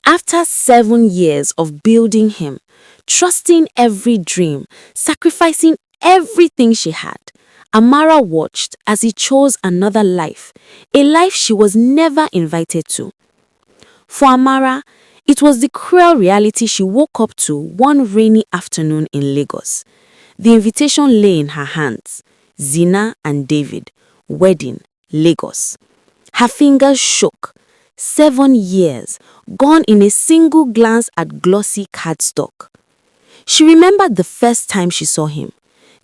After 7 years of building him, trusting every dream, sacrificing everything she had, Amara watched as he chose another life, a life she was never invited to. For Amara, it was the cruel reality she woke up to one rainy afternoon in Lagos. The invitation lay in her hands: Zina and David, wedding, Lagos. Her fingers shook. 7 years, gone in a single glance at glossy cardstock. She remembered the first time she saw him.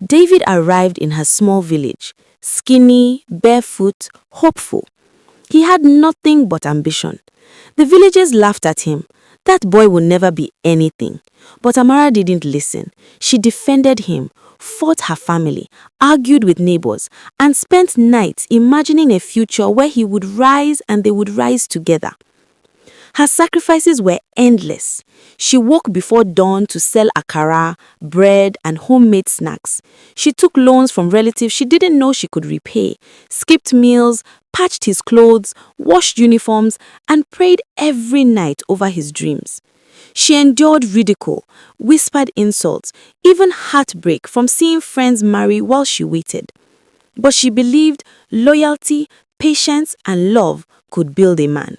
David arrived in her small village, skinny, barefoot, hopeful. He had nothing but ambition. The villagers laughed at him. That boy would never be anything. But Amara didn't listen. She defended him, fought her family, argued with neighbors, and spent nights imagining a future where he would rise and they would rise together. Her sacrifices were endless. She woke before dawn to sell akara, bread, and homemade snacks. She took loans from relatives she didn't know she could repay, skipped meals, patched his clothes, washed uniforms, and prayed every night over his dreams. She endured ridicule, whispered insults, even heartbreak from seeing friends marry while she waited. But she believed loyalty, patience, and love could build a man.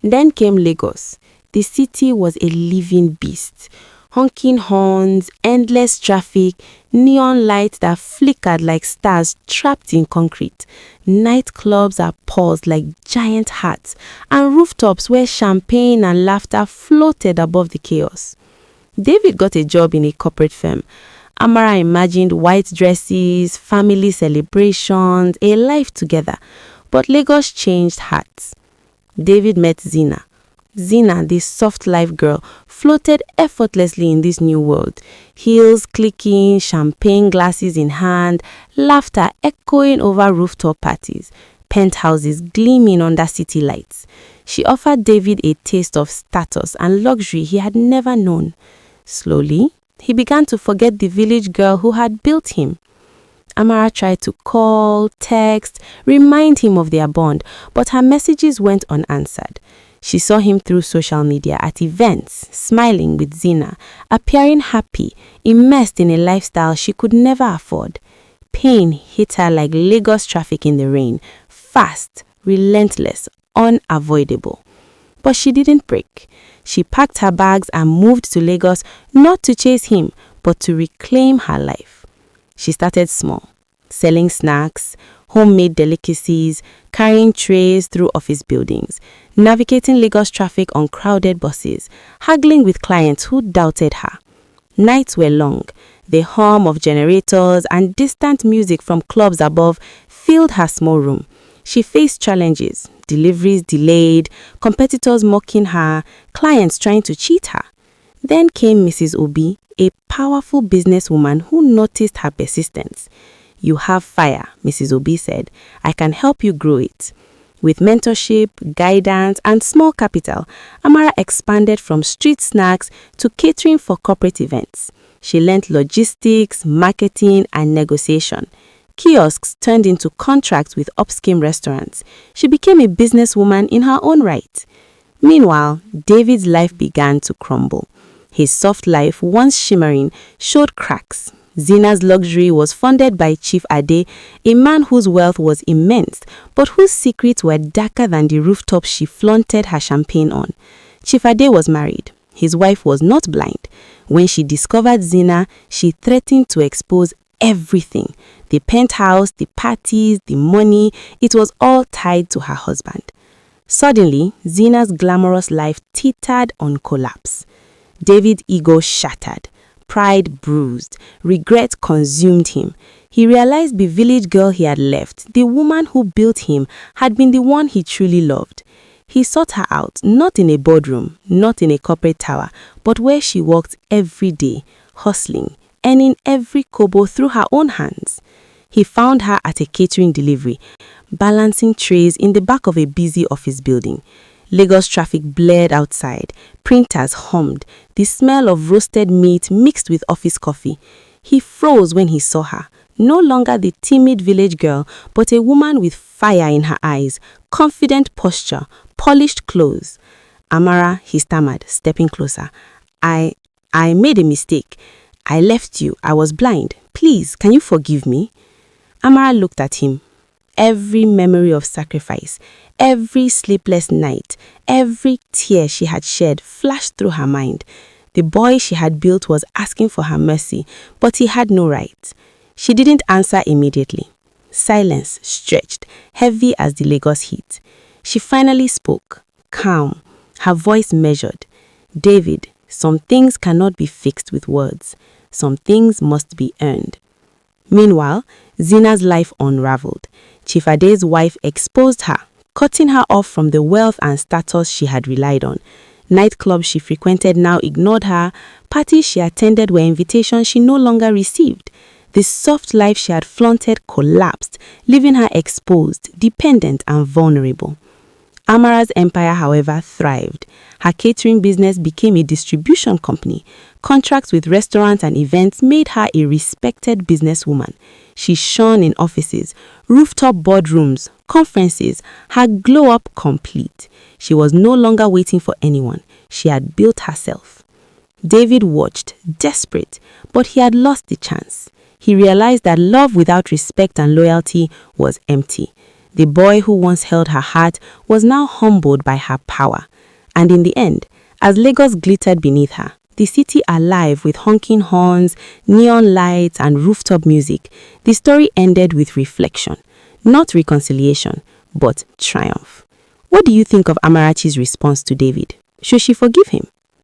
Then came Lagos. The city was a living beast. Honking horns, endless traffic, neon lights that flickered like stars trapped in concrete, nightclubs that paused like giant hearts, and rooftops where champagne and laughter floated above the chaos. David got a job in a corporate firm. Amara imagined white dresses, family celebrations, a life together. But Lagos changed hearts. David met Zina. Zina, the soft life girl, floated effortlessly in this new world. Heels clicking, champagne glasses in hand, laughter echoing over rooftop parties, penthouses gleaming under city lights. She offered David a taste of status and luxury he had never known. Slowly, he began to forget the village girl who had built him. Amara tried to call, text, remind him of their bond, but her messages went unanswered. She saw him through social media at events, smiling with Zina, appearing happy, immersed in a lifestyle she could never afford. Pain hit her like Lagos traffic in the rain, fast, relentless, unavoidable. But she didn't break. She packed her bags and moved to Lagos, not to chase him, but to reclaim her life. She started small, selling snacks, homemade delicacies, carrying trays through office buildings, navigating Lagos traffic on crowded buses, haggling with clients who doubted her. Nights were long. The hum of generators and distant music from clubs above filled her small room. She faced challenges, deliveries delayed, competitors mocking her, clients trying to cheat her. Then came Mrs. Obi, a powerful businesswoman who noticed her persistence. "You have fire," Mrs. Obi said. "I can help you grow it." With mentorship, guidance, and small capital, Amara expanded from street snacks to catering for corporate events. She learned logistics, marketing, and negotiation. Kiosks turned into contracts with upscale restaurants. She became a businesswoman in her own right. Meanwhile, David's life began to crumble. His soft life, once shimmering, showed cracks. Zina's luxury was funded by Chief Ade, a man whose wealth was immense, but whose secrets were darker than the rooftops she flaunted her champagne on. Chief Ade was married. His wife was not blind. When she discovered Zina, she threatened to expose everything. The penthouse, the parties, the money, it was all tied to her husband. Suddenly, Zina's glamorous life teetered on collapse. David's ego shattered, pride bruised, regret consumed him. He realized the village girl he had left, the woman who built him, had been the one he truly loved. He sought her out, not in a boardroom, not in a corporate tower, but where she walked every day, hustling, earning every kobo through her own hands. He found her at a catering delivery, balancing trays in the back of a busy office building. Lagos traffic blared outside. Printers hummed. The smell of roasted meat mixed with office coffee. He froze when he saw her. No longer the timid village girl, but a woman with fire in her eyes, confident posture, polished clothes. Amara, he stammered, stepping closer. I made a mistake. I left you. I was blind. Please, can you forgive me? Amara looked at him. Every memory of sacrifice, every sleepless night, every tear she had shed flashed through her mind. The boy she had built was asking for her mercy, but he had no right. She didn't answer immediately. Silence stretched, heavy as the Lagos heat. She finally spoke, calm, her voice measured. David, some things cannot be fixed with words. Some things must be earned. Meanwhile, Zina's life unraveled. Chief Ade's wife exposed her, cutting her off from the wealth and status she had relied on. Nightclubs she frequented now ignored her. Parties she attended were invitations she no longer received. The soft life she had flaunted collapsed, leaving her exposed, dependent, and vulnerable. Amara's empire, however, thrived. Her catering business became a distribution company. Contracts with restaurants and events made her a respected businesswoman. She shone in offices, rooftop boardrooms, conferences, her glow-up complete. She was no longer waiting for anyone. She had built herself. David watched, desperate, but he had lost the chance. He realized that love without respect and loyalty was empty. The boy who once held her heart was now humbled by her power. And in the end, as Lagos glittered beneath her, the city alive with honking horns, neon lights, and rooftop music, the story ended with reflection, not reconciliation, but triumph. What do you think of Amarachi's response to David? Should she forgive him?